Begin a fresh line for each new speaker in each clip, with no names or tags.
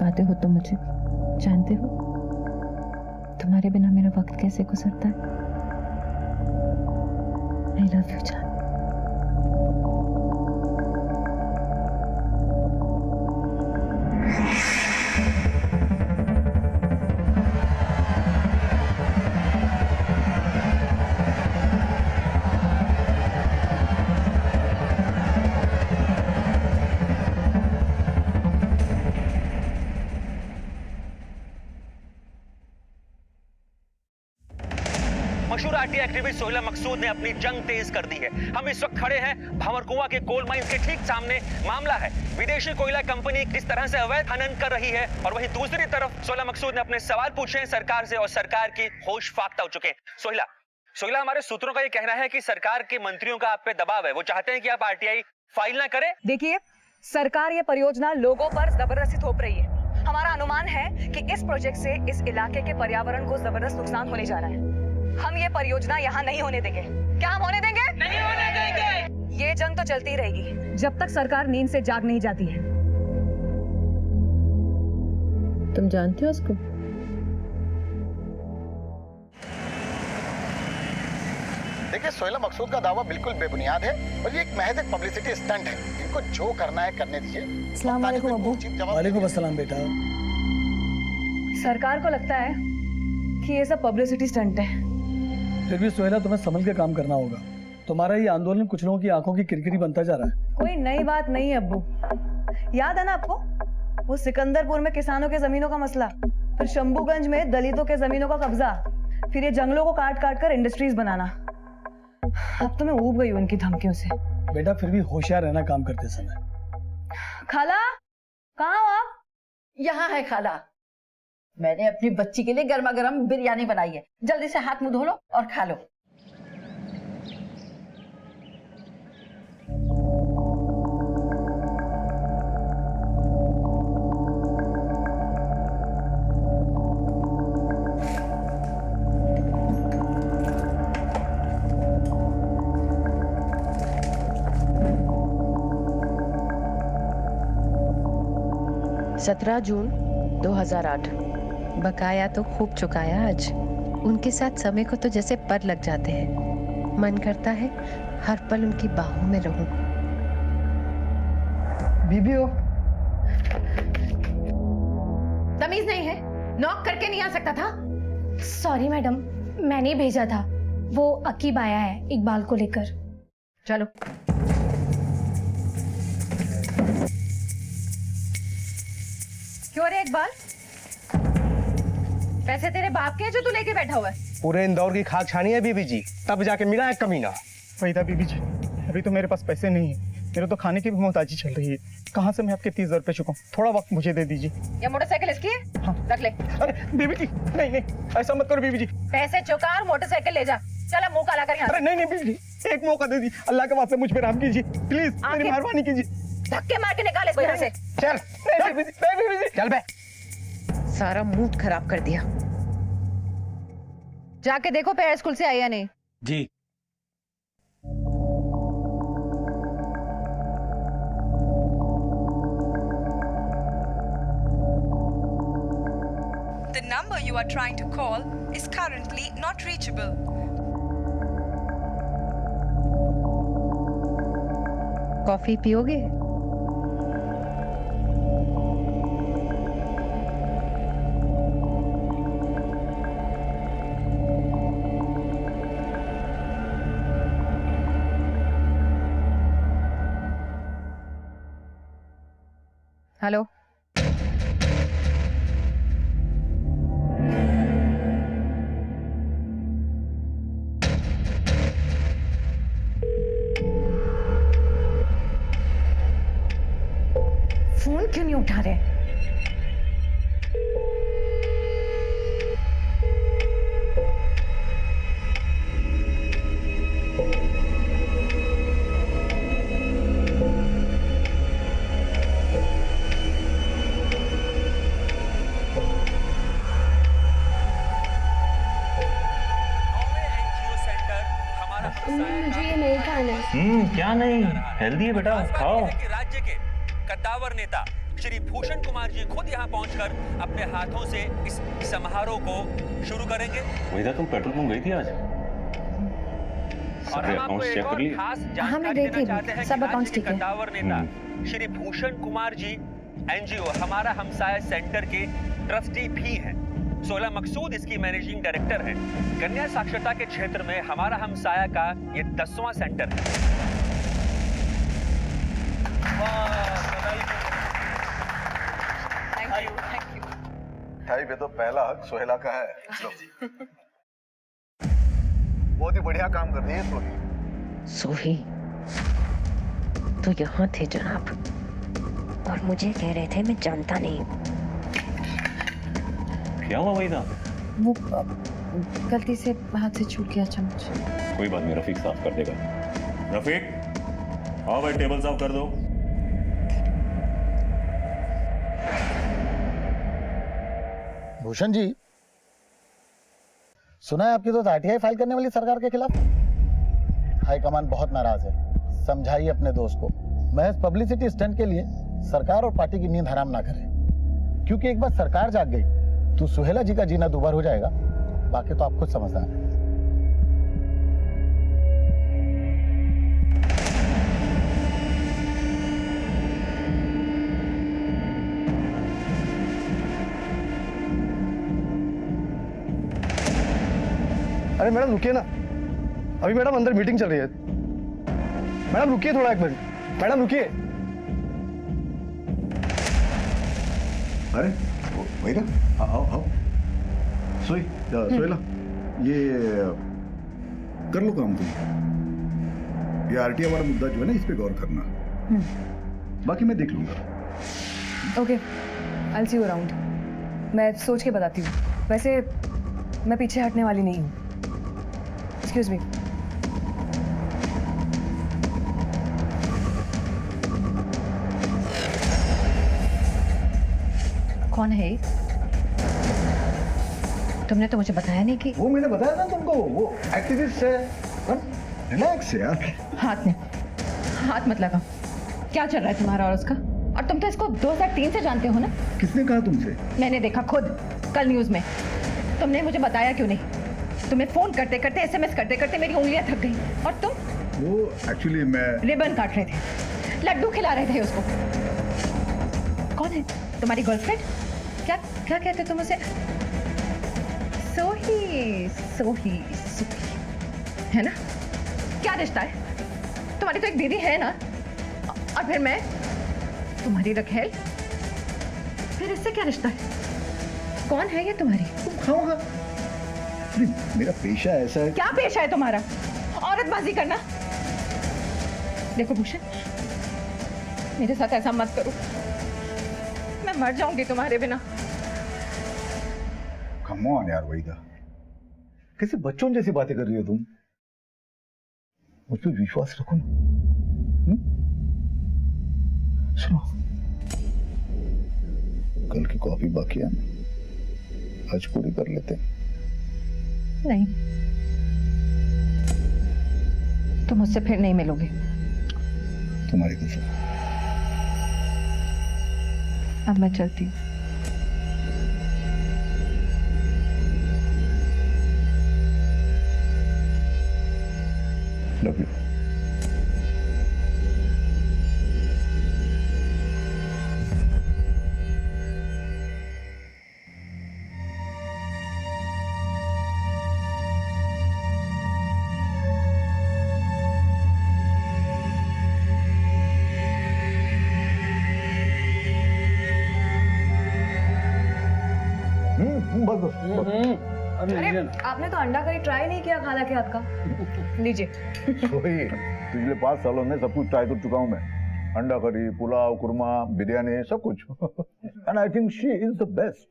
पाते हो तो मुझे जानते हो तुम्हारे बिना मेरा वक्त कैसे गुजरता है। आई लव यू जान।
मशहूर आरटी एक्टिविस्ट सोहेला मकसूद ने अपनी जंग तेज कर दी है। हम इस वक्त खड़े हैं भावरकुआं के कोल माइंस के ठीक सामने। मामला है विदेशी कोयला कंपनी किस तरह से अवैध खनन कर रही है और वहीं दूसरी तरफ सोहेला मकसूद ने अपने सवाल पूछे हैं सरकार से और सरकार की होश फाख्ता हो चुके हैं। सोहेला, हमारे सूत्रों का ये कहना है कि सरकार के मंत्रियों का आप पे दबाव है, वो चाहते हैं कि आप आरटीआई फाइल ना करें।
देखिए, सरकार ये परियोजना लोगों पर जबरदस्ती थोप रही है। हमारा अनुमान है कि इस प्रोजेक्ट से इस इलाके के पर्यावरण को जबरदस्त नुकसान होने जा रहा है। हम ये परियोजना यहाँ नहीं होने देंगे। क्या हम होने देंगे? नहीं होने देंगे। ये जंग तो चलती ही रहेगी जब तक सरकार नींद से जाग नहीं जाती है।
तुम जानते हो उसको?
देखिए, सोहेला मकसूद का दावा बिल्कुल बेबुनियाद है और ये एक महज एक पब्लिसिटी स्टंट है। इनको जो करना है करने दीजिए।
अस्सलाम वालेकुम अब्बू।
वालेकुम अस्सलाम बेटा।
सरकार को लगता है कि ये सब पब्लिसिटी स्टंट है।
फिर भी सोहेला, तुम्हें संभल के काम करना होगा। तुम्हारा ये आंदोलन कुछ लोगों की आंखों की किरकिरी बनता जा रहा है।
कोई नई बात नहीं है अब्बू। याद है ना आपको वो सिकंदरपुर में किसानों के जमीनों का मसला, फिर शंभूगंज में दलितों के जमीनों का कब्जा, फिर ये जंगलों को काट काट कर इंडस्ट्रीज बनाना। अब तो मैं ऊब गई हूँ इनकी धमकियों से।
बेटा, फिर भी होशियार रहना काम करते समय।
खाला, कहाँ हो आप?
यहाँ है खाला। मैंने अपनी बच्ची के लिए गर्मा गर्म बिरयानी बनाई है। जल्दी से हाथ मुंह धो लो और खा लो।
सत्रह जून 2008। बकाया तो खूब चुकाया आज। उनके साथ समय को तो जैसे पर लग जाते हैं। मन करता है हर पल उनकी बाहों में रहूं।
बीबी हो?
तमीज नहीं है? नॉक करके नहीं आ सकता था?
सॉरी मैडम, मैंने भेजा था। वो अकीब आया है इकबाल को लेकर।
चलो। क्यों रे इकबाल, पैसे तेरे बाप के हैं जो तू लेके बैठा हुआ है?
पूरे इंदौर की खाक छानी है बीबी जी, तब जाके मिला है कमीना।
वही था बीबी जी, अभी तो मेरे पास पैसे नहीं है। मेरे तो खाने की भी मोहताजी चल रही है। कहाँ से मैं आपके 30,000 रुपए चुकाऊं? थोड़ा वक्त मुझे दे दीजिए।
ये मोटरसाइकिल इसकी है?
हाँ।
रख ले।
अरे बीबी जी, नहीं नहीं, ऐसा मत करो बीबी जी।
पैसे चुका और मोटरसाइकिल ले जा। चल मुंह काला कर यहाँ।
अरे नहीं नहीं बीबी जी, एक मौका दे दीजिए। अल्लाह के वास्ते मुझ पे रहम कीजिए प्लीज, मेरी मेहरबानी कीजिए।
धक्के मार के निकाल इसको यहाँ से।
चल
नहीं बीबी जी, नहीं बीबी जी।
चल बे।
सारा मूड खराब कर दिया।
जाके देखो पैर स्कूल से आई या नहीं।
जी।
The number you are trying to call is currently not reachable.
Coffee पियोगे?
हेलो, फोन क्यों नहीं उठा रहे?
मुझे ये नहीं खाना है।
क्या नहीं, हेल्दी है बेटा, खाओ। राज्य के कद्दावर नेता श्री भूषण कुमार जी खुद यहाँ पहुंचकर अपने हाथों से इस समारोह को शुरू करेंगे।
वहीदा, तुम पेट्रोल पंप गई थी आज?
और हम आपको एक और खास जानकारी देना चाहते हैं कि राज्य के कद्दावर नेता श्री भूषण कुमार जी एनजीओ हमारा हमसाया सेंटर के ट्रस्टी भी हैं। सोहेला मकसूद इसकी मैनेजिंग डायरेक्टर हैं। कन्या साक्षरता के क्षेत्र में हमारा हमसाया का ये 10वां सेंटर है।
Thank you.
भाई पे तो पहला हक सोहेला का है। बहुत ही बढ़िया काम कर रही है सोही।
सोही तो यहाँ थे जनाब, और मुझे कह रहे थे मैं जानता नहीं।
क्या हुआ वहीदा?
वो गलती से हाथ से छूट गया चम्मच।
कोई बात नहीं, रफीक साफ कर देगा। रफीक, आओ भाई, टेबल साफ कर दो।
भूषण जी, सुना है आपकी तो आरटीआई फाइल करने वाली सरकार के खिलाफ। हाईकमान बहुत नाराज है, समझाइए अपने दोस्त को महज पब्लिसिटी स्टंट के लिए सरकार और पार्टी की नींद हराम ना करे, क्योंकि एक बार सरकार जाग गई तो सुहेला जी का जीना दुबार हो जाएगा। बाकी तो आप खुद समझदार हैं।
अरे मैडम रुकिए ना, अभी मैडम अंदर मीटिंग चल रही है। मैडम रुकिए थोड़ा, एक मिनट। मैडम रुकिए।
अरे वहीदा, आओ आओ। सोहेला, ये कर लो काम तुम। ये आरटीआई वाला मुद्दा जो है ना, इस पे गौर करना। बाकी मैं देख लूंगा।
Okay, I will see you around. मैं सोच के बताती हूँ। वैसे मैं पीछे हटने वाली नहीं हूँ। Excuse me.
कौन है ये? तुमने तो मुझे बताया नहीं कि
वो मैंने बताया ना तुमको, वो एक्टिविस्ट है। रिलैक्स यार।
हाथ मत लगाओ। क्या चल रहा है तुम्हारा और उसका? और तुम तो इसको 2003 से जानते हो ना?
किसने कहा तुमसे?
मैंने देखा खुद कल न्यूज में। तुमने मुझे बताया क्यों नहीं? तुम्हें फोन करते करते, एसएमएस करते करते मेरी उंगलियां थक गई। और तुम?
वो एक्चुअली मैं
रिबन काट रहे थे, लड्डू खिला रहे थे उसको। कौन है तुम्हारी गर्लफ्रेंड? क्या क्या कहते तुम उसे? सोही सोही सोही है ना? क्या रिश्ता है? तुम्हारी तो एक दीदी है ना, और फिर मैं तुम्हारी रखेल। फिर इससे क्या रिश्ता है? कौन है ये तुम्हारी?
तुम खाओगा। मेरा पेशा ऐसा है।
क्या पेशा है तुम्हारा? औरतबाजी करना। देखो भूषण, मेरे साथ ऐसा मत करो, मैं मर जाऊंगी तुम्हारे बिना।
कम ऑन यार वहीदा, कैसे बच्चों जैसी बातें कर रही हो तुम? मुझ पर विश्वास रखो ना। सुनो, कल की कॉफी बाकी है, आज पूरी कर लेते हैं।
नहीं, तुम मुझसे फिर नहीं मिलोगे।
तुम्हारी कसम।
अब मैं चलती हूँ।
Love you.
अरे आपने तो अंडा करी ट्राई नहीं किया खाला के हाथ का। लीजिए।
पिछले 5 सालों में सब कुछ ट्राई कर चुका हूँ मैं। अंडा करी, पुलाव, कुरमा, बिरयानी, सब कुछ। And I think she is the best.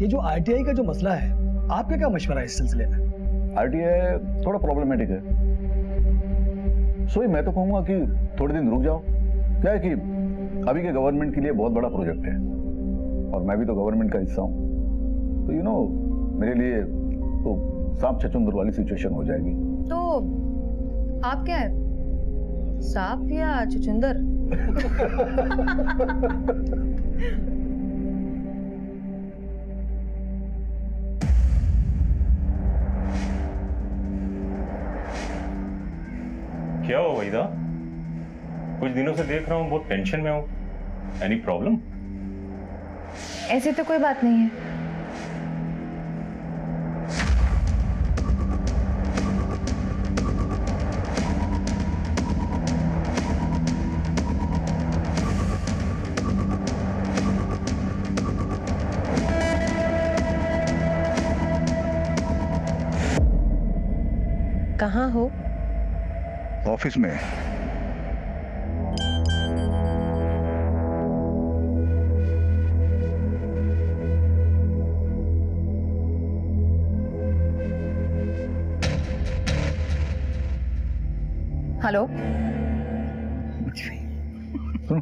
ये जो आरटीआई का जो मसला है, आपका क्या मशवरा है इस सिलसिले में?
आरटीआई थोड़ा प्रॉब्लमेटिक है, सोई मैं तो कहूंगा कि थोड़े दिन रुक जाओ। क्या है कि अभी के गवर्नमेंट के लिए बहुत बड़ा प्रोजेक्ट है, और मैं भी तो गवर्नमेंट का हिस्सा हूँ, तो यू नो मेरे लिए तो सांप छछूंदर वाली सिचुएशन हो जाएगी।
तो आप क्या है, सांप या चुचुंदर?
क्या हो वहीदा? कुछ दिनों से देख रहा हूँ बहुत टेंशन में हूँ। Any problem?
ऐसी तो कोई बात नहीं है।
कहाँ हो?
ऑफिस में।
हेलो।
सुनो।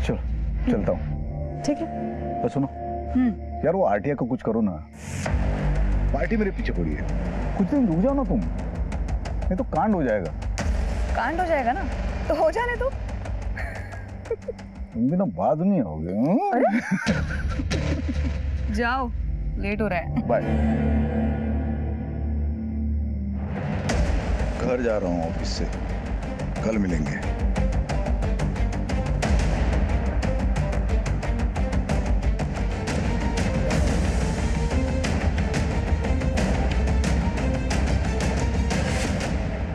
चलो चलता हूँ।
ठीक है।
तो सुनो यार, वो आरटीआई को कुछ करो ना। पार्टी मेरे पीछे पड़ी है, कुछ दिन रुक जाओ ना तुम, नहीं तो कांड हो जाएगा।
कांड हो जाएगा ना तो हो जाने दो।
तुम भी ना बाद में होगे।
अरे जाओ, लेट हो रहा है।
बाय। घर जा रहा हूँ ऑफिस से, कल मिलेंगे।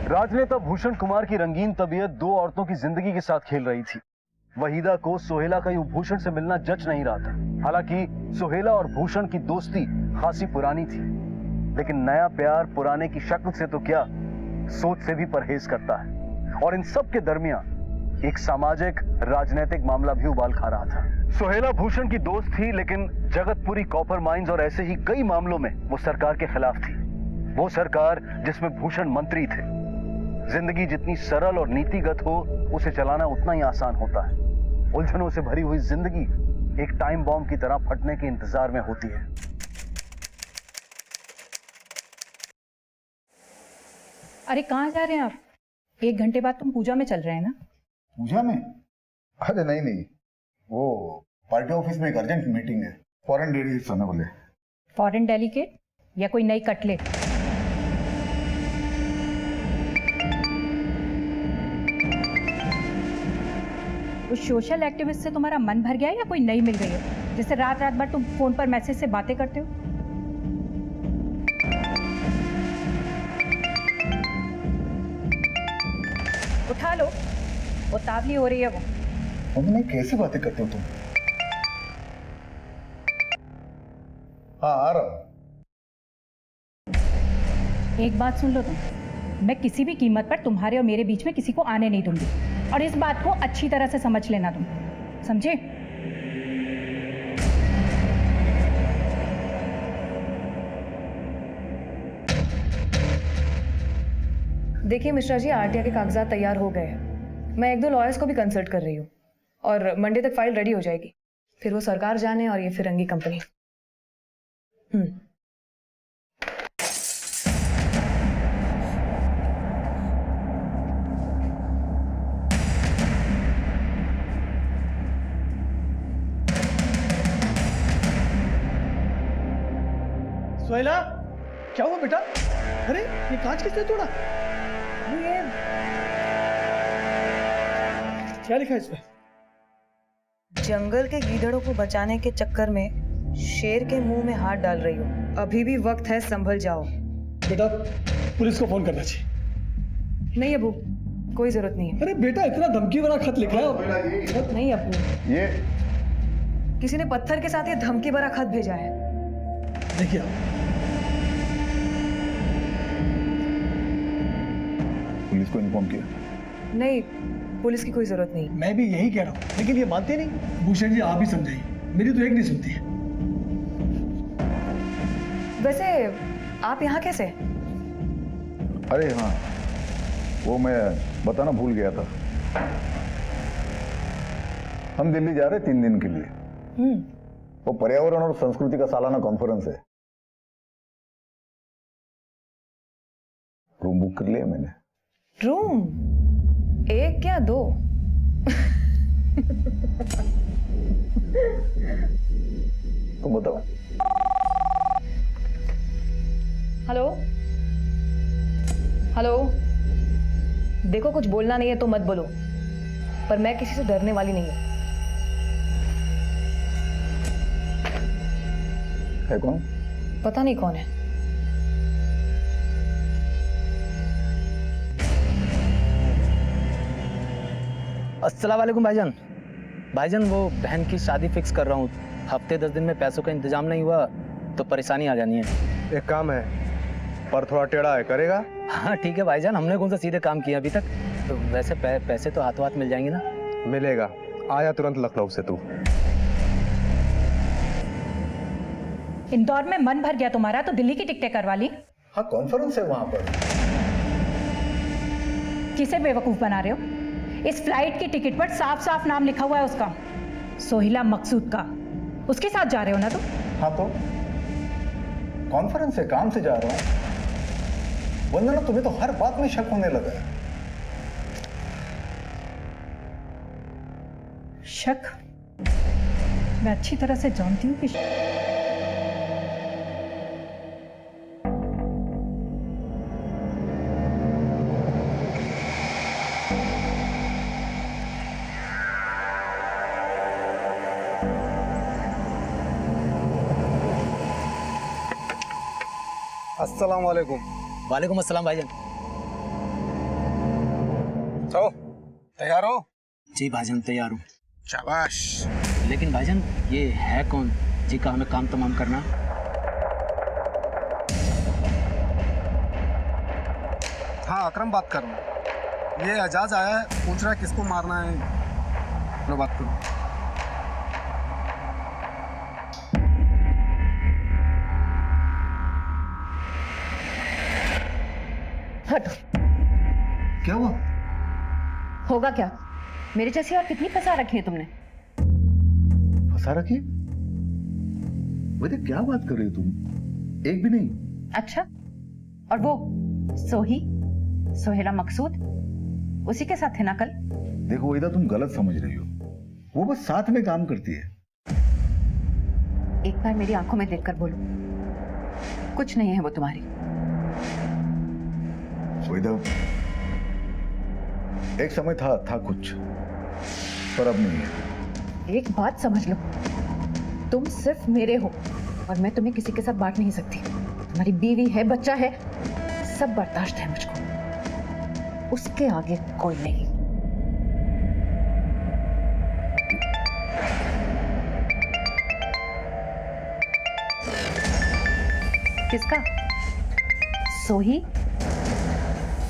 राजनेता भूषण कुमार की रंगीन तबीयत दो औरतों की जिंदगी के साथ खेल रही थी। वहीदा को सोहेला का यूं भूषण से मिलना जच नहीं रहा था। हालांकि सोहेला और भूषण की दोस्ती खासी पुरानी थी, लेकिन नया प्यार पुराने की शक्ल से तो क्या, सोच से भी परहेज करता है। और इन सब के दरमियान एक सामाजिक राजनीतिक मामला भी उबाल खा रहा था। सोहेला भूषण की दोस्त थी, लेकिन जगतपुरी कॉपर माइंस और ऐसे ही कई मामलों में वो सरकार के खिलाफ थी। वो सरकार जिसमें भूषण मंत्री थे। जिंदगी जितनी सरल और नीतिगत हो, उसे चलाना उतना ही आसान होता है। उलझनों से भरी हुई जिंदगी एक टाइम बॉम्ब की तरह फटने के इंतजार में होती है।
अरे कहाँ जा रहे हैं आप? 1 घंटे बाद तुम पूजा में चल रहे हैं ना?
पूजा में? अरे नहीं, वो पार्टी ऑफिस में एक अर्जेंट मीटिंग है। फॉरेन डेलीगेट्स आने वाले।
फॉरेन डेलीगेट या कोई नई कटलेट? उस सोशल एक्टिविस्ट से तुम्हारा मन भर गया है या कोई नई मिल गई है, जिससे रात रात भर तुम फोन पर मैसेज से बातें करते हो? उठा लो, उतावली हो रही है वो।
मम्मी कैसी बातें करते हो तुम? हाँ आ रहा हूं।
एक बात सुन लो तुम, मैं किसी भी कीमत पर तुम्हारे और मेरे बीच में किसी को आने नहीं दूंगी, और इस बात को अच्छी तरह से समझ लेना तुम, समझे? देखिए मिश्रा जी, आरटीआई के कागजात तैयार हो गए हैं। मैं 1-2 लॉयर्स को भी कंसल्ट कर रही हूँ और मंडे तक फाइल रेडी हो जाएगी। फिर वो सरकार जाने और ये फिरंगी कंपनी।
सोहेला, क्या हुआ बेटा? अरे ये कांच किसने तोड़ा?
ये
क्या लिखा है इस पे?
जंगल के गीदड़ों को बचाने के चक्कर में शेर के मुंह में हाथ डाल रही हो। अभी भी वक्त है, संभल जाओ।
बेटा पुलिस को फोन करना चाहिए।
नहीं अबू, कोई जरूरत नहीं है।
अरे बेटा इतना धमकी भरा खत लिखा है।
नहीं अबू,
ये
किसी ने पत्थर के साथ ये धमकी भरा खत भेजा है।
देखिए
पुलिस को इन्फॉर्म किया?
नहीं, पुलिस की कोई जरूरत नहीं।
मैं भी यही कह रहा हूँ, लेकिन ये मानते नहीं। भूषण जी आप ही समझाइए, मेरी तो एक नहीं सुनती है।
वैसे आप यहाँ कैसे?
अरे हाँ, वो मैं बताना भूल गया था। हम दिल्ली जा रहे 3 दिन के लिए। वो पर्यावरण और संस्कृति का सालाना कॉन्फ्रेंस है। रूम बुक कर लिया मैंने।
रूम 1 या 2?
तुम बताओ।
हेलो हेलो, देखो कुछ बोलना नहीं है तो मत बोलो, पर मैं किसी से डरने वाली नहीं हूं।
है कौन?
पता नहीं कौन है।
अस्सलाम वालेकुम भाईजान। भाईजान वो बहन की शादी फिक्स कर रहा हूँ, हफ्ते 10 दिन में पैसों का इंतजाम नहीं हुआ तो परेशानी आ जानी है।
एक काम है, पर थोड़ा टेढ़ा है, करेगा?
हाँ ठीक है भाईजान, हमने कौन सा सीधे काम किया अभी तक। तो वैसे पैसे तो हाथों हाथ मिल जाएंगे ना?
मिलेगा, आया तुरंत लखनऊ से तू।
इंदौर में मन भर गया तुम्हारा तो दिल्ली की टिकटें करवा ली।
हाँ कॉन्फ्रेंस है वहां पर।
किसे बेवकूफ बना रहे हो? इस फ्लाइट की टिकट पर साफ साफ नाम लिखा हुआ है उसका, सोहिला मकसूद का। उसके साथ जा रहे हो ना तुम?
हाँ तो कॉन्फ्रेंस है, काम से जा रहा हूँ। वंदना तुम्हें तो हर बात में शक होने लगा है।
शक? मैं अच्छी तरह से जानती हूँ कि
अस्सलाम वालेकुम।
वालेकुम अस्सलाम भाईजान।
तो तैयार हो?
जी भाईजान तैयार हूँ।
शाबाश।
लेकिन भाईजान ये है कौन जी का हमें काम तमाम करना?
हाँ अकरम बात कर रहा हूँ। ये एजाज आया है, पूछ रहा है किसको मारना है। लो बात करो।
हटो।
क्या हुआ?
होगा क्या? मेरे जैसी और कितनी फंसा रखी है तुमने?
फंसा रखी? वैसे क्या बात कर रही हो तुम? एक भी नहीं।
अच्छा, और वो सोहिला मकसूद उसी के साथ थे ना कल?
देखो वैदा तुम गलत समझ रही हो, वो बस साथ में काम करती है।
एक बार मेरी आंखों में देखकर बोलो, कुछ नहीं है वो तुम्हारी।
वैदा एक समय था कुछ, पर अब नहीं है।
एक बात समझ लो, तुम सिर्फ मेरे हो और मैं तुम्हें किसी के साथ बांट नहीं सकती। तुम्हारी बीवी है, बच्चा है, सब बर्दाश्त है मुझको, उसके आगे कोई नहीं। किसका? सोही?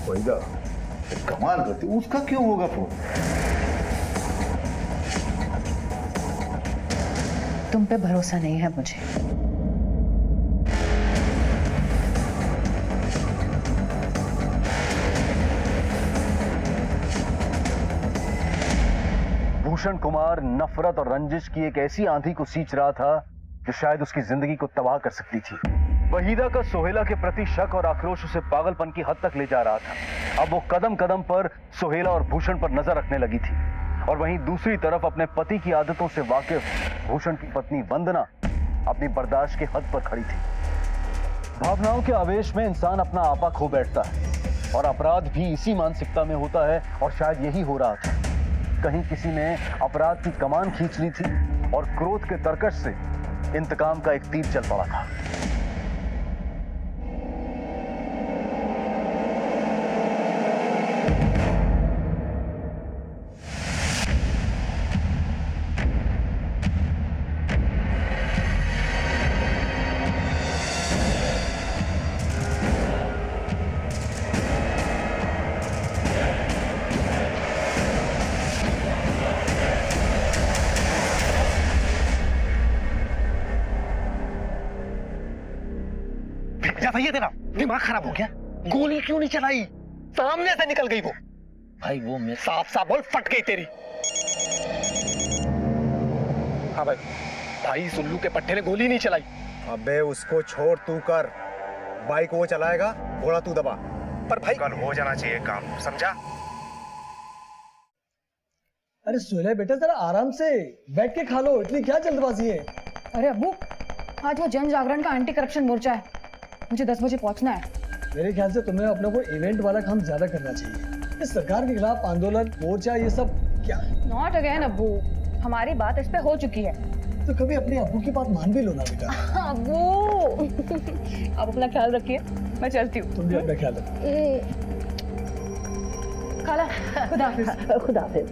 वैदा कमाल करती, उसका क्यों होगा फोन?
तुम पे भरोसा नहीं है मुझे।
भूषण कुमार नफरत और रंजिश की एक ऐसी आंधी को सींच रहा था जो शायद उसकी जिंदगी को तबाह कर सकती थी। वहीदा का सोहेला के प्रति शक और आक्रोश उसे पागलपन की हद तक ले जा रहा था। अब वो कदम कदम पर सोहेला और भूषण पर नजर रखने लगी थी, और वहीं दूसरी तरफ अपने पति की आदतों से वाकिफ भूषण की पत्नी वंदना अपनी बर्दाश्त के हद पर खड़ी थी। भावनाओं के आवेश में इंसान अपना आपा खो बैठता है, और अपराध भी इसी मानसिकता में होता है, और शायद यही हो रहा था। कहीं किसी ने अपराध की कमान खींच ली थी और क्रोध के तरकश से इंतकाम का एक तीर चल पड़ा था।
भैया तेरा दिमाग खराब हो गया? गोली क्यों नहीं चलाई? सामने से निकल गई वो।
भाई वो मैं
साफ साफ बोल, फट गई तेरी।
हाँ भाई। भाई सुल्लू के पट्टे ने गोली नहीं चलाई।
अबे उसको छोड़, तू कर। बाइक वो चलाएगा, घोड़ा तू दबा। पर भाई कल हो जाना चाहिए काम, समझा?
अरे सोहेला बेटा जरा आराम से बैठ के खा लो, इतनी क्या जल्दबाजी है?
अरे अब्बू, आज वो जन जागरण का एंटी करप्शन मोर्चा है, मुझे 10 बजे पहुंचना है।
मेरे ख्याल से तुम्हें अपने को इवेंट वाला काम ज्यादा करना चाहिए। इस सरकार के खिलाफ आंदोलन, मोर्चा, ये सब क्या?
नॉट अगेन अब्बू, हमारी बात इस पे हो चुकी है।
तो कभी अपने अब्बू की बात मान भी लो ना बेटा।
अब्बू आप अपना ख्याल रखिए, मैं चलती हूँ।
तुम भी अपना ख्याल रखो।
खाला, खुदा हाफिज। खुदा हाफिज।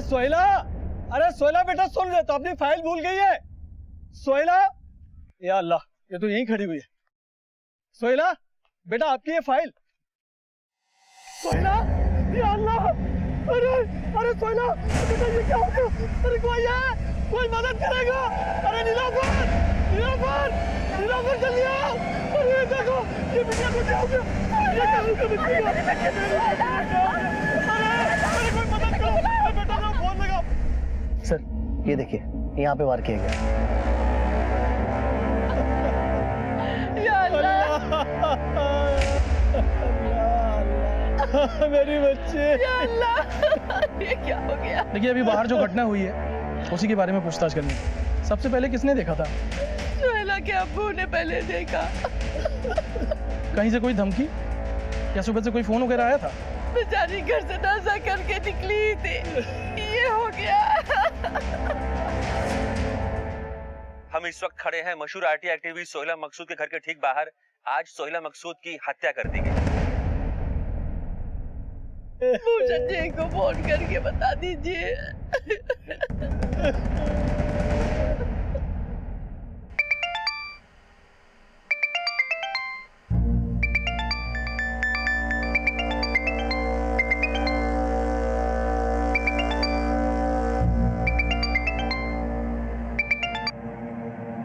सोहेला, अरे सोहेला बेटा सुन ले, तो अपनी फाइल भूल गई है। सोहेला, या अल्लाह, ये तो यहीं खड़ी हुई है। सोहेला बेटा आपकी ये फाइल। सोहेला, या अल्लाह, अरे अरे सोहेला बेटा ये क्या हो गया? अरे कोई है, कोई मदद करेगा? अरे नीलाफर, नीलाफर, नीलाफर जल्दी आओ। अरे देखो ये बिटिया को क्या हो गया? ये क्या हो गया बिटिया? अरे कोई मदद करो, बेटा को फोन लगाओ।
सर ये देखिए, यहाँ पे वार किया गया।
या अल्लाह, मेरी बच्ची,
या अल्लाह, ये क्या हो गया?
देखिए अभी बाहर जो घटना हुई है उसी के बारे में पूछताछ करनी है। सबसे पहले किसने देखा था?
सोहेला के अब्बू ने पहले देखा।
कहीं से कोई धमकी या सुबह से कोई फोन वगैरह आया था?
बेचारी घर से नासा करके निकली थी, ये हो गया।
हम इस वक्त खड़े हैं मशहूर आरटी एक्टिविस्ट सोहेला मकसूद के घर के ठीक बाहर। आज सोहेला मकसूद की हत्या कर दी गई।
भूषण जी को फोन करके बता दीजिए।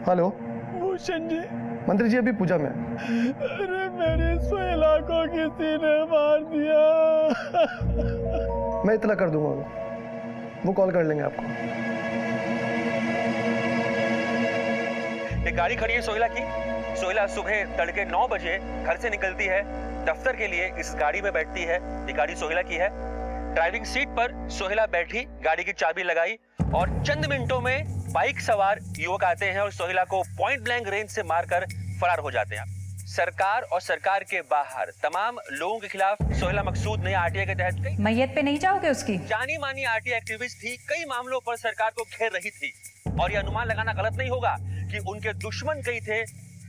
हेलो
भूषण जी।
मंत्री जी अभी पूजा में।
अरे मेरी सोहेला को किसी ने मार दिया।
मैं इतना कर दूंगा, वो कॉल कर लेंगे आपको।
एक गाड़ी खड़ी है सोहेला की। सोहेला सुबह तड़के 9 बजे घर से निकलती है, दफ्तर के लिए इस गाड़ी में बैठती है। ये गाड़ी सोहेला की है। ड्राइविंग सीट पर सोहेला बैठी, गाड़ी की चाबी लगाई और चंद मिनटों में बाइक सवार युवक आते हैं और सोहेला को पॉइंट ब्लैंक रेंज से मारकर फरार हो जाते हैं। सरकार और सरकार के बाहर तमाम लोगों के खिलाफ सोहेला मकसूद ने आरटीआई के तहत कई
मैयत पे नहीं जाओगे उसकी?
जानी मानी आरटीआई एक्टिविस्ट थी, कई मामलों पर सरकार को घेर रही थी और यह अनुमान लगाना गलत नहीं होगा कि उनके दुश्मन कई थे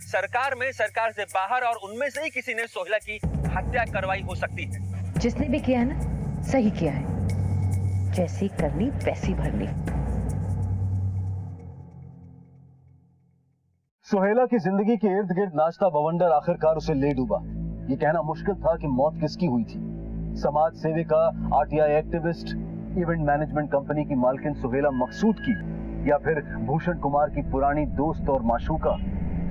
सरकार में, सरकार से बाहर, और उनमें से ही किसी ने सोहेला की हत्या करवाई हो सकती है।
जिसने भी किया है ना, सही किया है। जैसी करनी वैसी भरनी।
सोहेला की जिंदगी के इर्द गिर्द नाचता बवंडर आखिरकार उसे ले डूबा। ये कहना मुश्किल था कि मौत किसकी हुई थी, समाज सेविका, RTI activist, event management company की मालकिन सोहेला मकसूद की, या फिर भूषण कुमार की पुरानी दोस्त और माशूका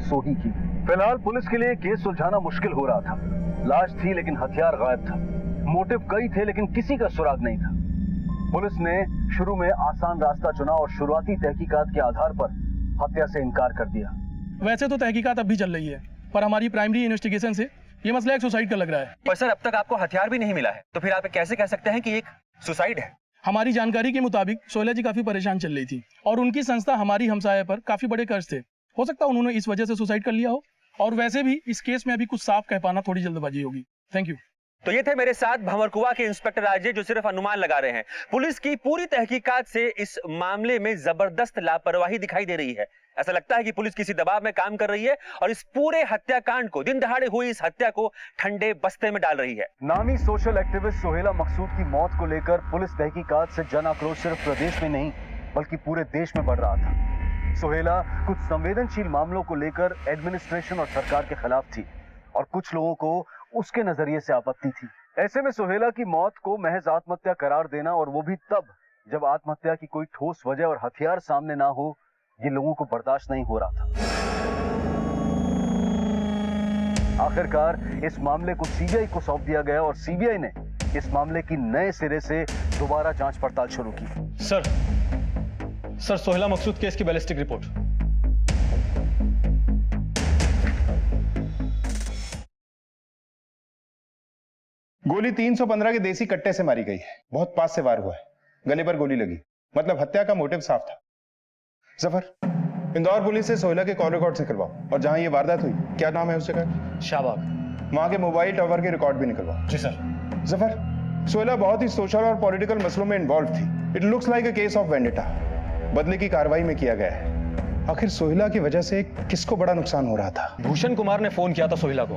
सोही की। फिलहाल पुलिस के लिए केस सुलझाना मुश्किल हो रहा था। लाश थी लेकिन हथियार गायब था। मोटिव कई थे लेकिन किसी का सुराग नहीं था। पुलिस ने शुरू में आसान रास्ता चुना और शुरुआती तहकीकात के आधार पर हत्या से इनकार कर दिया।
वैसे तो तहकीकात अब भी चल रही है, पर हमारी प्राइमरी इन्वेस्टिगेशन से ये मसला एक सुसाइड का लग रहा है।
पर सर अब तक आपको हथियार भी नहीं मिला है, तो फिर आप कैसे कह सकते हैं कि एक सुसाइड है?
हमारी जानकारी के मुताबिक सोहेला जी काफी परेशान चल रही थी और उनकी संस्था हमारी हमसाया पर काफी बड़े कर्ज थे। हो सकता है उन्होंने इस वजह से सुसाइड कर लिया हो, और वैसे भी इस केस में अभी कुछ साफ कह पाना थोड़ी जल्दबाजी होगी। Thank you.
तो ये थे मेरे साथ भंवरकुआ के इंस्पेक्टर अजय, जो सिर्फ अनुमान लगा रहे हैं। पुलिस की पूरी तहकीकात से इस मामले में जबरदस्त लापरवाही दिखाई दे रही है। ऐसा लगता है कि पुलिस किसी दबाव में काम कर रही है और इस पूरे हत्याकांड को, दिन दहाड़े हुई इस हत्या को ठंडे बस्ते में डाल रही है।
नामी सोशल एक्टिविस्ट सोहेला मकसूद की मौत को लेकर पुलिस तहकीकात से जन आक्रोश सिर्फ प्रदेश में नहीं बल्कि पूरे देश में बढ़ रहा था। सोहेला कुछ संवेदनशील मामलों को लेकर एडमिनिस्ट्रेशन और सरकार के खिलाफ थी और कुछ लोगों को उसके नजरिए से आपत्ति थी। ऐसे में सोहेला की मौत को महज आत्महत्या करार देना, और वो भी तब जब आत्महत्या की कोई ठोस वजह और हथियार सामने ना हो, ये लोगों को बर्दाश्त नहीं हो रहा था। आखिरकार इस मामले को सीबीआई को सौंप दिया गया और सीबीआई ने इस मामले की नए सिरे से दोबारा जांच पड़ताल शुरू की।
सर सोहेला मकसूद केस की बैलिस्टिक रिपोर्ट।
गोली 315 के देसी कट्टे से मारी गई है। बहुत पास से वार हुआ है, गले पर गोली लगी, मतलब हत्या का मोटिव साफ था। जफर, इंदौर पुलिस से सोहेला के कॉल रिकॉर्ड से करवाओ, और जहां ये वारदात हुई, क्या नाम है उस जगह?
शाहबाग।
वहां के मोबाइल टावर के रिकॉर्ड भी निकलवाओ।
जी सर।
जफर, सोहेला बहुत ही सोशल और पॉलिटिकल मसलों में इन्वॉल्व थी। It looks like a case of vendetta. बदले की कार्रवाई में किया गया है। आखिर सोहेला की वजह से किसको बड़ा नुकसान हो रहा था?
भूषण कुमार ने फोन किया था सोहेला को।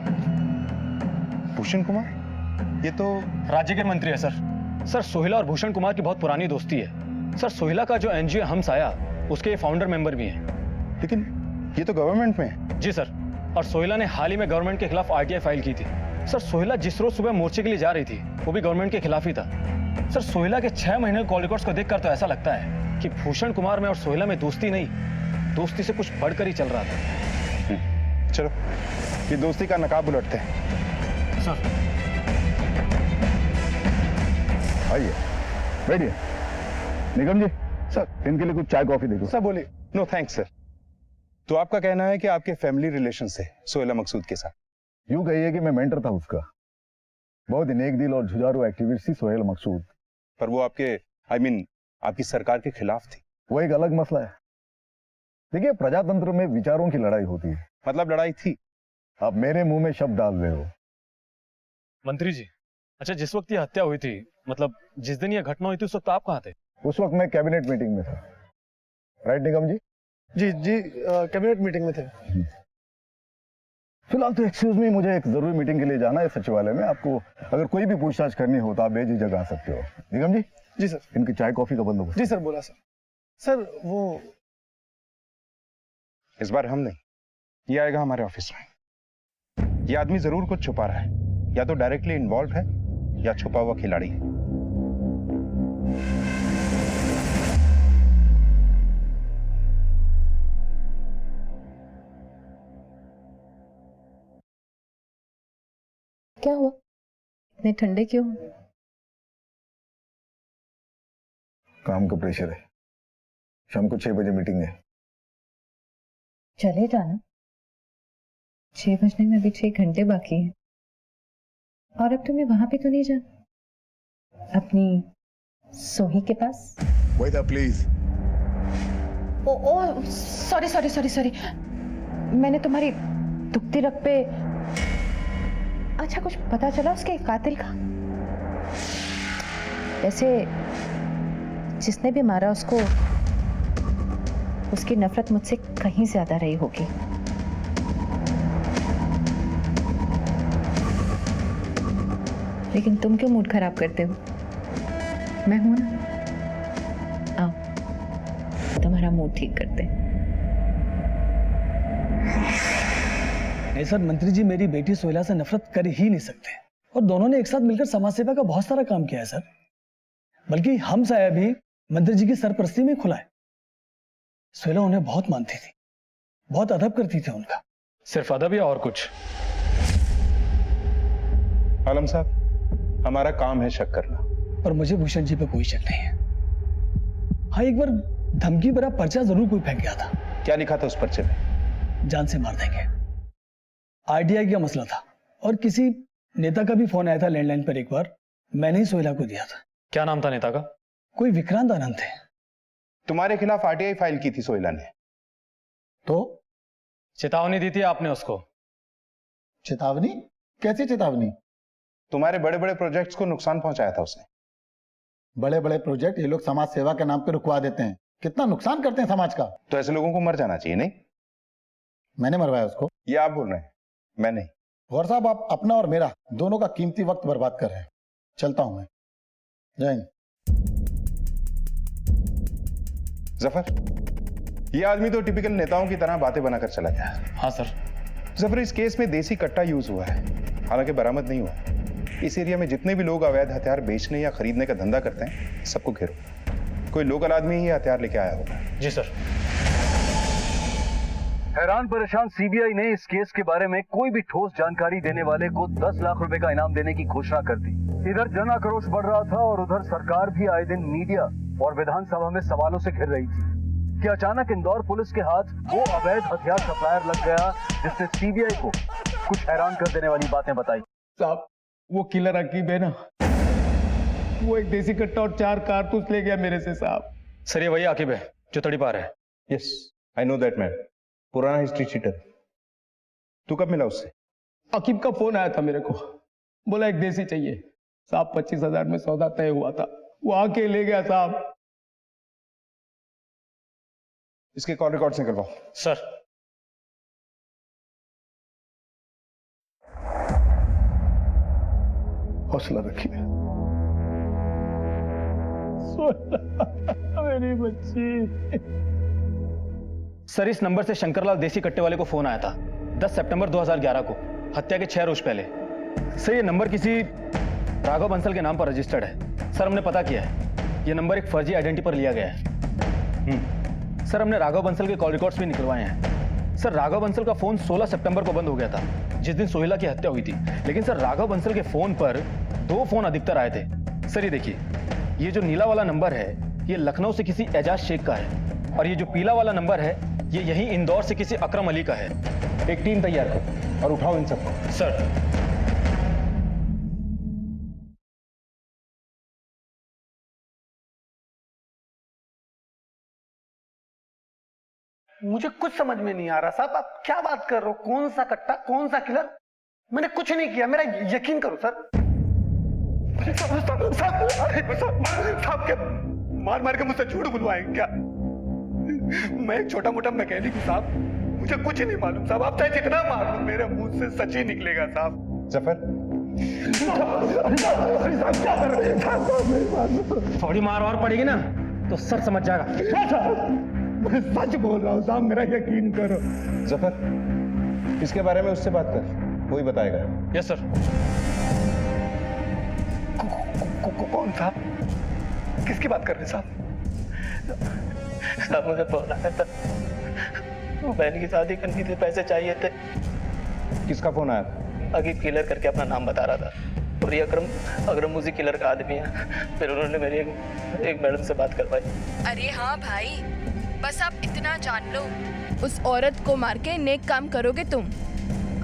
भूषण कुमार? ये तो
राज्य के मंत्री है सर सोहेला और भूषण कुमार की बहुत पुरानी दोस्ती है। सर सोहेला का जो एनजीओ हम साया, उसके फाउंडर मेंबर भी हैं।
लेकिन ये तो गवर्नमेंट में है।
जी सर, और सोहेला ने हाल ही में गवर्नमेंट के खिलाफ आरटीआई फाइल की थी। सर सोहेला जिस रोज सुबह मोर्चे के लिए जा रही थी, वो भी गवर्नमेंट के खिलाफ ही था। सर सोहेला के 6 महीने कॉल रिकॉर्ड्स को देखकर तो ऐसा लगता है कि भूषण कुमार में और सोहेला में दोस्ती नहीं, दोस्ती से कुछ बढ़कर ही चल रहा था।
चलो ये दोस्ती का नकाब उलटते हैं।
सर
आइए, बैठिए। निगम जी, सर इनके लिए कुछ चाय कॉफी दे दो।
सर बोलिए। No thanks sir. तो आपका कहना है कि आपके फैमिली रिलेशन से सोहेला मकसूद के साथ?
यूं कहिए कि मैं मेंटर था उसका। बहुत ही नेक दिल और जुझारू एक्टिविस्ट थी सोहेला मकसूद।
पर वो आपके आपकी सरकार के खिलाफ थी।
वो एक अलग मसला है। देखिए, प्रजातंत्र में विचारों की लड़ाई होती है।
मतलब लड़ाई थी?
आप मेरे मुंह में शब्द डाल रहे हो।
मंत्री जी, अच्छा जिस वक्त ये हत्या हुई थी, मतलब जिस दिन ये घटना हुई थी, उस वक्त आप कहाँ थे?
उस वक्त मैं कैबिनेट मीटिंग में था। राइट निगम जी?
जी कैबिनेट मीटिंग में थे।
फिलहाल तो एक्सक्यूज मी, मुझे एक जरूरी मीटिंग के लिए जाना है सचिवालय में। आपको अगर कोई भी पूछताछ करनी हो तो आप बेझिझक आ सकते हो। निगम जी?
जी सर।
इनकी चाय कॉफी का बंदोबस्त।
जी सर, बोला सर वो
इस बार हम नहीं, ये आएगा हमारे ऑफिस में। ये आदमी जरूर कुछ छुपा रहा है, या तो डायरेक्टली इन्वॉल्व है या छुपा हुआ खिलाड़ी है।
क्या हुआ? इतने ठंडे क्यों?
काम का प्रेशर है। शाम को 6 बजे मीटिंग है।
चले जाना। 6 बजने में अभी 6 घंटे बाकी हैं। और अब तुम्हें वहां पे तो नहीं जाना अपनी सोही के पास?
Wait up please.
Oh sorry मैंने तुम्हारी दुखती रग पे। अच्छा, कुछ पता चला उसके कातिल का? वैसे जिसने भी मारा उसको, उसकी नफरत मुझसे कहीं ज्यादा रही होगी। लेकिन तुम क्यों मूड खराब करते हो? मैं हूं ना, आओ तुम्हारा मूड ठीक करते हैं।
नहीं सर, मंत्री जी मेरी बेटी सोहेला से नफरत कर ही नहीं सकते, और दोनों ने एक साथ मिलकर समाज सेवा का बहुत सारा काम किया है सर। बल्कि हम साया भी मंत्री जी की सरपरस्ती में खुला है। सोहेला उन्हें बहुत मानती थी, बहुत अदब करती थी उनका।
सिर्फ अदब या और कुछ?
आलम साहब, हमारा काम है शक करना।
पर मुझे भूषण जी पे कोई शक नहीं है। हाँ, एक बार धमकी भरा पर्चा जरूर कोई फेंक गया था।
क्या लिखा था उस पर्चे में?
जान से मार देंगे। आरटीआई का मसला था, और किसी नेता का भी फोन आया था लैंडलाइन पर। एक बार मैंने ही सोहेला को दिया था।
क्या नाम था नेता का?
कोई विक्रांत आनंद थे।
तुम्हारे खिलाफ आरटीआई फाइल की थी सोहेला ने।
तो
चेतावनी दी थी आपने उसको।
चेतावनी? कैसी चेतावनी?
तुम्हारे बड़े बड़े प्रोजेक्ट्स को नुकसान पहुंचाया था उसने।
बड़े बड़े प्रोजेक्ट ये लोग समाज सेवा के नाम पे रुकवा देते हैं, कितना नुकसान करते हैं समाज का।
तो ऐसे लोगों को मर जाना चाहिए, नहीं?
मैंने मरवाया उसको?
ये आप बोल रहे हैं, मैं नहीं।
गौर साहब, आप अपना और मेरा दोनों का कीमती वक्त बर्बाद कर रहे हैं। चलता हूं मैं। जय हिंद।
जफर, ये आदमी तो टिपिकल नेताओं की तरह बातें बनाकर चला गया।
हाँ सर।
जफर, इस केस में देसी कट्टा यूज हुआ है, हालांकि बरामद नहीं हुआ। इस एरिया में जितने भी लोग अवैध हथियार बेचने या खरीदने का धंधा करते हैं, सबको घेरो। कोई लोकल आदमी ही हथियार लेके आया होगा।
जी सर।
हैरान परेशान सीबीआई ने इस केस के बारे में कोई भी ठोस जानकारी देने वाले को 10 लाख रुपए का इनाम देने की घोषणा कर दी। इधर जन आक्रोश बढ़ रहा था और उधर सरकार भी आए दिन मीडिया और विधानसभा में सवालों से घिर रही थी कि अचानक इंदौर पुलिस के हाथ वो अवैध हथियार सप्लायर लग गया जिसने सीबीआई को कुछ हैरान कर देने वाली बातें बताई।
साहब, वो किलर अकीब है ना, वो एक देसी कट्टा और 4 कारतूस ले गया मेरे से साहब।
सर ये वही आकिब है जो तड़ीपार है।
Yes, I know that man, पुराना हिस्ट्री चीटर। तू कब मिला उससे?
अकीब का फोन आया था मेरे को, बोला एक देसी चाहिए साहब। 25,000 में सौदा तय हुआ था, वो आके ले गया साहब।
इसके कॉल रिकॉर्ड्स निकलवाओ।
सर।
हौसला रखिए। मेरी बच्ची।
सर इस नंबर से शंकरलाल देसी कट्टे वाले को फोन आया था 10 सितंबर 2011 को, हत्या के 6 रोज पहले। सर ये नंबर किसी राघव बंसल के नाम पर रजिस्टर्ड है। सर हमने पता किया है, ये नंबर एक फर्जी आइडेंटिटी पर लिया गया है। सर हमने राघव बंसल के कॉल रिकॉर्ड्स भी निकलवाए हैं। सर राघव बंसल का फोन 16 सितंबर को बंद हो गया था, जिस दिन सोहेला की हत्या हुई थी। लेकिन सर राघव बंसल के फोन पर 2 फोन अधिकतर आए थे। सर ये देखिए, ये जो नीला वाला नंबर है ये लखनऊ से किसी एजाज शेख का है, और ये जो पीला वाला नंबर है ये यहीं इंदौर से किसी अकरम अली का है।
एक टीम तैयार करो और उठाओ इन सबको।
सर।
मुझे कुछ समझ में नहीं आ रहा साहब, आप क्या बात कर रहे हो? कौन सा कट्टा, कौन सा किलर? मैंने कुछ नहीं किया, मेरा यकीन करो सर। साहब क्या मार मार के मुझसे झूठ बुलवाएंगे क्या? मैं एक छोटा मोटा मैकेनिक हूँ साहब, मुझे कुछ नहीं मालूम साहब। आप चाहे जितना मार लो, मेरे मुंह से सच ही निकलेगा साहब।
जफर,
थोड़ी मार और पड़ेगी ना तो सर समझ जाएगा।
मैं सच बोल रहा हूँ साहब, मेरा यकीन करो।
जफर, इसके बारे में उससे बात कर, वही बताएगा।
Yes sir.
कौन साहब? किसकी बात कर रहे साहब?
साहब मुझे फोन आया था, वो बहन की शादी करनी थी, पैसे चाहिए थे।
किसका फोन आया था?
अकीब किलर करके अपना नाम बता रहा था, और ये अकरम मुझे किलर का आदमी है। फिर उन्होंने मेरी एक मैडम से बात करवाई।
अरे हाँ भाई, बस आप इतना जान लो, उस औरत को मार के नेक काम करोगे तुम।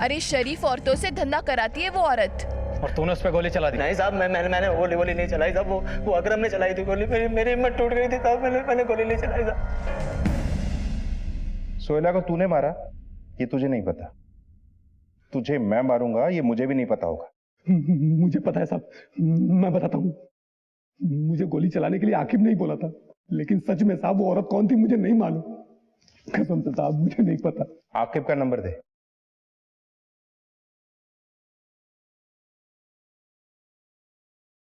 अरे शरीफ औरतों से धंधा कराती है वो औरत।
और तूने उस पर गोली चला दी?
नहीं साहब, मैंने गोली नहीं चलाई साहब, वो अकरम ने चलाई थी गोली। मेरी हिम्मत टूट गई थी साहब, मैंने गोली नहीं चलाई साहब।
सोहेला को तूने मारा ये तुझे नहीं पता, तुझे मैं मारूंगा ये मुझे भी नहीं पता होगा।
मुझे पता है साहब, मैं बताता हूँ। मुझे गोली चलाने के लिए आकिब नहीं बोला था, लेकिन सच में साहब वो औरत कौन थी मुझे नहीं मालूम। कसम से साहब मुझे नहीं पता।
आकिब का नंबर दे।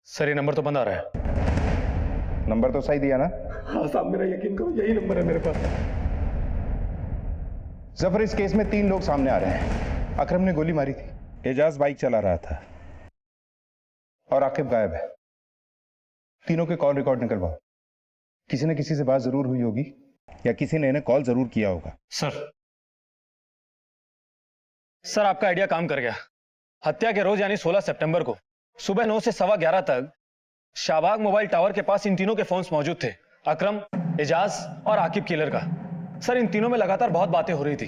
सर ये नंबर तो बंद आ रहा है।
नंबर तो सही दिया ना?
हाँ साहब, मेरा यकीन करो यही नंबर है मेरे पास।
जफर, इस केस में 3 लोग सामने आ रहे हैं। अकरम ने गोली मारी थी, एजाज बाइक चला रहा था, और आकिब गायब है। तीनों के कॉल रिकॉर्ड निकलवाओ। किसी न किसी से बात जरूर हुई होगी या किसी ने इन्हें कॉल जरूर किया होगा।
सर आपका आइडिया काम कर गया। हत्या के रोज यानी 16 सितंबर को सुबह 9 से 11:15 तक शाहबाग मोबाइल टावर के पास इन तीनों के फोन्स मौजूद थे, अकरम, एजाज और आकिब किलर का। सर इन तीनों में लगातार बहुत बातें हो रही थी,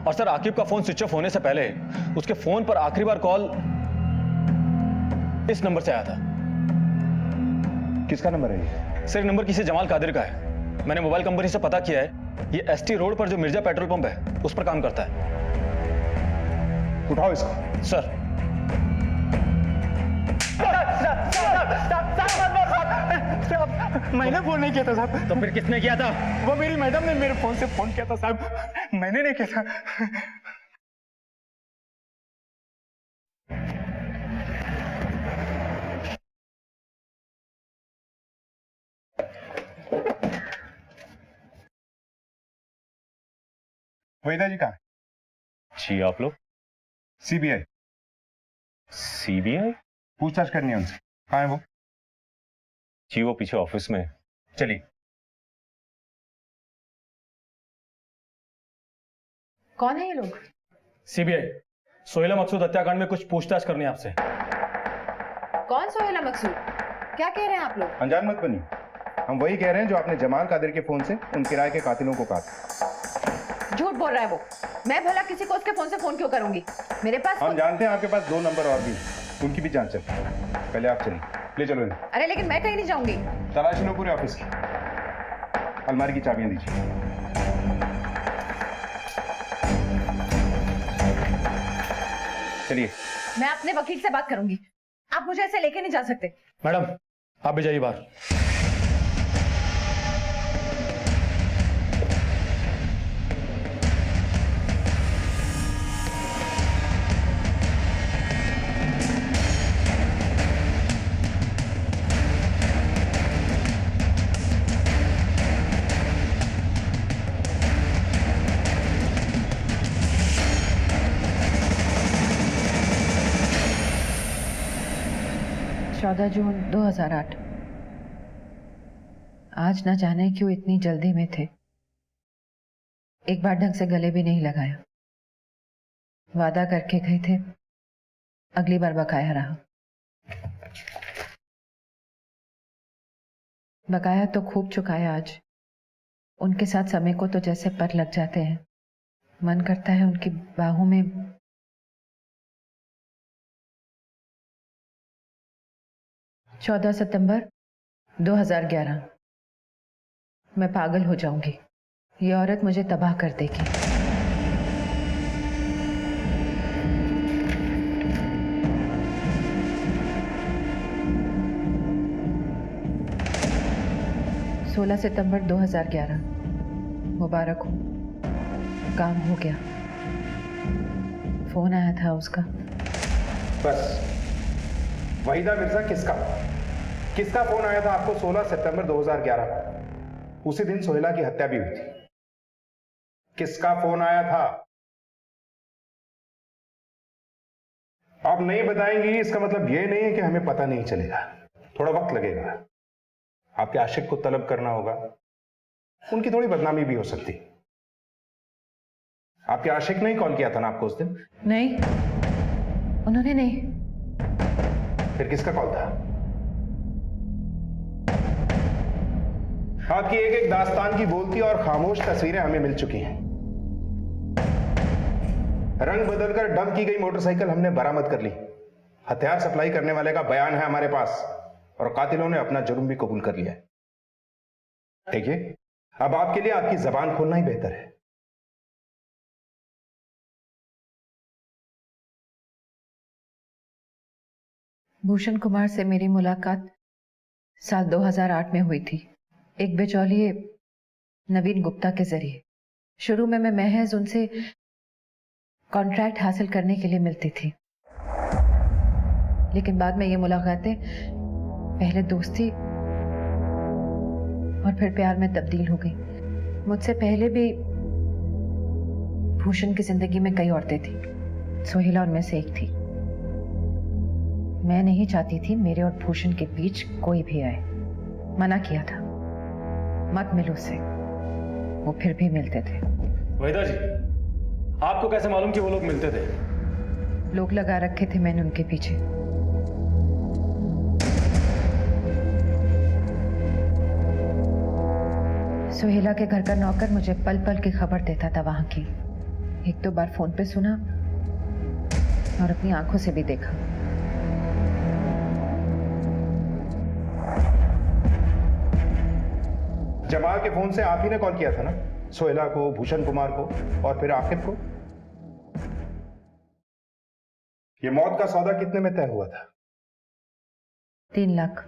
और सर आकिब का फोन स्विच ऑफ होने से पहले उसके फोन पर आखिरी बार कॉल इस नंबर से आया था।
किसका नंबर है ये?
सर नंबर किसी जमाल कादिर का है। मैंने मोबाइल कंपनी से पता किया है, ये एसटी रोड पर जो मिर्जा पेट्रोल पंप है उस पर काम करता है।
उठाओ इसको।
सर।
मैंने फोन नहीं किया था साहब।
तो फिर किसने किया था?
वो मेरी मैडम ने मेरे फोन से फोन किया था साहब, मैंने नहीं किया था।
वहीदा जी कहाँ है?
जी आप लोग?
सीबीआई।
सीबीआई?
पूछताछ करनी है उनसे। कहाँ है वो?
जी वो पीछे ऑफिस में।
चलिए।
कौन है ये लोग?
सीबीआई। सोहेला मकसूद हत्याकांड में कुछ पूछताछ करनी है आपसे।
कौन सोहेला मकसूद? क्या कह रहे हैं आप लोग?
अनजान मत बनिए, हम वही कह रहे हैं जो आपने जमाल कादिर के फोन से उन किराए के कातिलों को कहा।
झूठ बोल रहा है वो। मैं भला किसी को उसके फोन से फोन क्यों करूंगी? मेरे पास
हम जानते हैं आपके पास 2 नंबर और भी, उनकी भी जांच चल। पहले आप चलिए, ले चलो इन्हें।
अरे लेकिन मैं कहीं नहीं जाऊंगी।
तलाशी लो पूरे ऑफिस की। अलमारी की चाबियां दीजिए। चलिए।
मैं अपने वकील से बात करूंगी, आप मुझे ऐसे लेके नहीं जा सकते।
मैडम आप भी जाइए बाहर।
जून 2008। आज न जाने क्यों इतनी जल्दी में थे। एक बार ढंग से गले भी नहीं लगाया। वादा करके गए थे, अगली बार बकाया रहा। बकाया तो खूब चुकाया आज। उनके साथ समय को तो जैसे पर लग जाते हैं। मन करता है उनकी बाहों में 14 सितंबर 2011। मैं पागल हो जाऊंगी। ये औरत मुझे तबाह कर देगी। सोलह सितंबर 2011। मुबारक हो, काम हो गया। फोन आया था उसका।
बस वहीदा मिर्जा किसका फोन आया था आपको 16 सितंबर 2011? उसी दिन सोहेला की हत्या भी हुई थी। किसका फोन आया था? आप नहीं बताएंगी इसका मतलब यह नहीं है कि हमें पता नहीं चलेगा। थोड़ा वक्त लगेगा। आपके आशिक को तलब करना होगा, उनकी थोड़ी बदनामी भी हो सकती। आपके आशिक ने ही कॉल किया था ना आपको उस दिन?
नहीं, उन्होंने नहीं।
फिर किसका कॉल था? आपकी एक एक दास्तान की बोलती और खामोश तस्वीरें हमें मिल चुकी हैं। रंग बदलकर डंप की गई मोटरसाइकिल हमने बरामद कर ली। हथियार सप्लाई करने वाले का बयान है हमारे पास और कातिलों ने अपना जुर्म भी कबूल कर लिया है। देखिए, अब आपके लिए आपकी जबान खोलना ही बेहतर है।
भूषण कुमार से मेरी मुलाकात साल 2008 में हुई थी, एक बिचौलिए नवीन गुप्ता के जरिए। शुरू में मैं महज उनसे कॉन्ट्रैक्ट हासिल करने के लिए मिलती थी, लेकिन बाद में ये मुलाकातें पहले दोस्ती और फिर प्यार में तब्दील हो गई। मुझसे पहले भी भूषण की जिंदगी में कई औरतें थी, सोहेला उनमें से एक थी। मैं नहीं चाहती थी मेरे और भूषण के बीच कोई भी आए। मना किया था, मत मिलो उससे। वो फिर भी मिलते थे।
वहीदा जी, आपको कैसे मालूम कि वो लोग मिलते थे?
लोग लगा रखे थे मैंने उनके पीछे। सोहेला के घर का नौकर मुझे पल पल की खबर देता था वहां की। एक दो बार फोन पे सुना और अपनी आंखों से भी देखा।
जमाल के फोन से आप ही ने कॉल किया था ना? सोहेला को, भूषण कुमार को और फिर आकिब को। ये मौत का सौदा कितने में तय हुआ था?
3 लाख।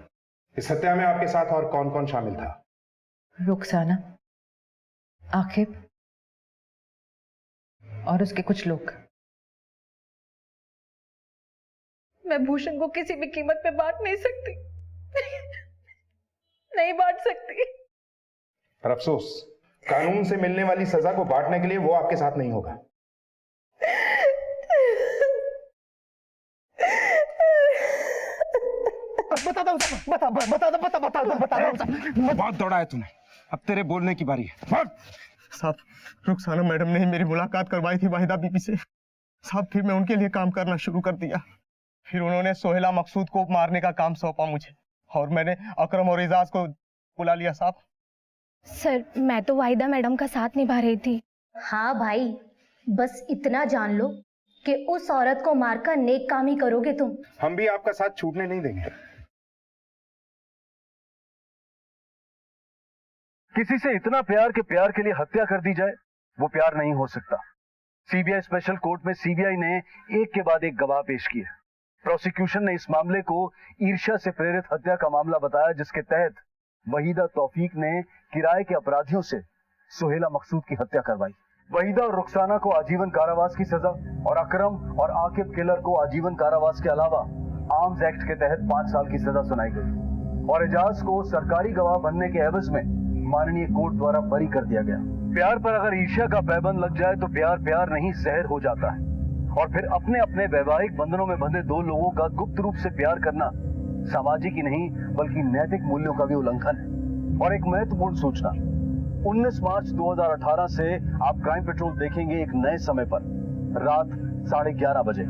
इस हत्या में आपके साथ और कौन कौन शामिल था?
रुखसाना, आकिब और उसके कुछ लोग।
मैं भूषण को किसी भी कीमत पे बांट नहीं सकती। नहीं बांट सकती।
पर अफसोस, कानून से मिलने वाली सजा को बांटने के लिए वो आपके साथ नहीं होगा।
बहुत दौड़ा है तूने, अब तेरे बोलने की बारी है। साहब, रुखसाना मैडम ने ही मेरी मुलाकात करवाई थी वाहिदा बीबी से। साहब, फिर मैं उनके लिए काम करना शुरू कर दिया। फिर उन्होंने सोहेला मकसूद को मारने का काम सौंपा मुझे, और मैंने अकरम और एजाज को बुला लिया। साहब
सर, मैं तो वाहिदा मैडम का साथ निभा रही थी। हाँ भाई, बस इतना जान लो कि उस औरत को मारकर नेक काम ही करोगे तुम।
हम भी आपका साथ छूटने नहीं देंगे।
किसी से इतना प्यार के प्यार के लिए हत्या कर दी जाए, वो प्यार नहीं हो सकता। सीबीआई स्पेशल कोर्ट में सीबीआई ने एक के बाद एक गवाह पेश किए। प्रोसिक्यूशन ने इस मामले को ईर्ष्या से प्रेरित हत्या का मामला बताया, जिसके तहत वहीदा तौफीक ने किराए के अपराधियों से सोहेला मकसूद की हत्या करवाई। वहीदा और रुखसाना को आजीवन कारावास की सजा और अकरम और आकिब किलर को आजीवन कारावास के अलावा आर्म्स एक्ट के तहत 5 साल की सजा सुनाई गई और एजाज को सरकारी गवाह बनने के एवज में माननीय कोर्ट द्वारा बरी कर दिया गया। प्यार पर अगर ईर्ष्या का पैबंद लग जाए तो प्यार प्यार नहीं जहर हो जाता है, और फिर अपने अपने वैवाहिक बंधनों में बंधे दो लोगों का गुप्त रूप से प्यार करना सामाजिक ही नहीं बल्कि नैतिक मूल्यों का भी उल्लंघन है। और एक महत्वपूर्ण सूचना, 19 मार्च 2018 से आप क्राइम पेट्रोल देखेंगे एक नए समय पर, रात 11:30 बजे।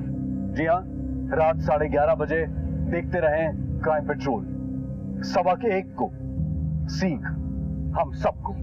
जी हाँ, रात 11:30 बजे देखते रहें क्राइम पेट्रोल। 1:15 को सीख हम सबको।